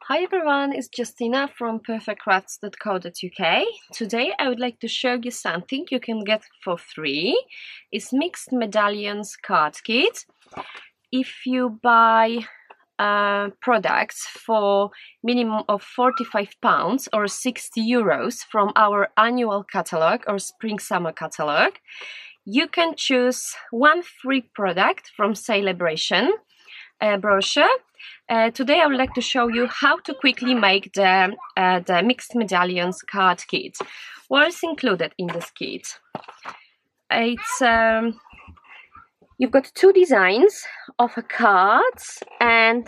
Hi everyone, it's Justyna from perfectcrafts.co.uk. Today I would like to show you something you can get for free. It's mixed medallions card kit. If you buy products for minimum of £45 or €60 from our annual catalogue or spring-summer catalogue, you can choose one free product from Sale-A-Bration brochure. Today I would like to show you how to quickly make the mixed medallions card kit. What is included in this kit? It's you've got two designs of cards, and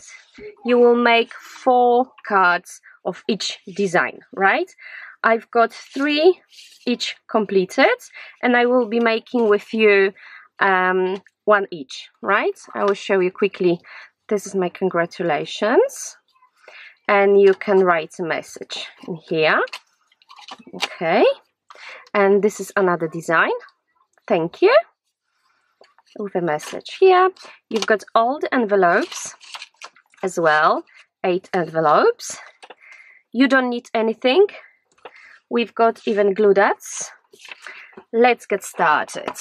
you will make 4 cards of each design, right? I've got 3 each completed, and I will be making with you 1 each, right? I will show you quickly. This is my congratulations, and you can write a message in here. Okay, and this is another design. Thank you, with a message here. You've got all the envelopes as well, 8 envelopes. You don't need anything. We've got even glue dots. Let's get started.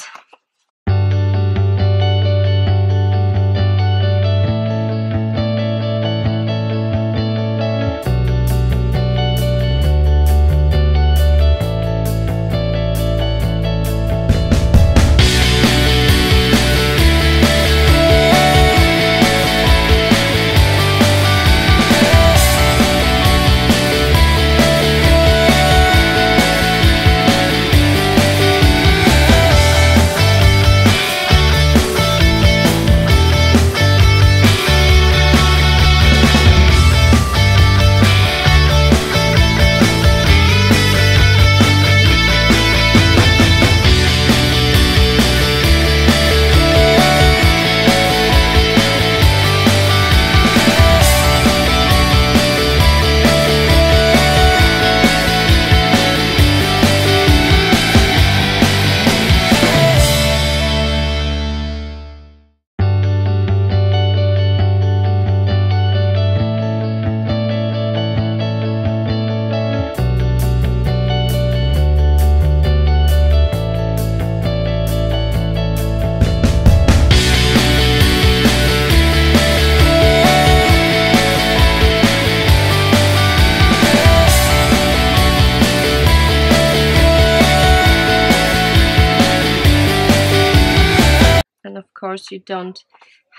And of course you don't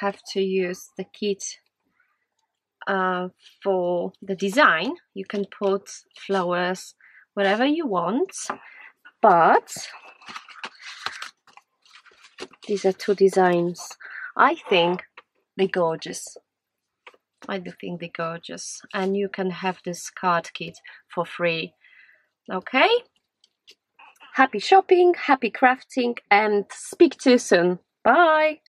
have to use the kit for the design. You can put flowers wherever you want, but these are 2 designs. I think they're gorgeous. I do think they're gorgeous, and you can have this card kit for free. Okay, happy shopping, happy crafting, and speak to you soon. Bye!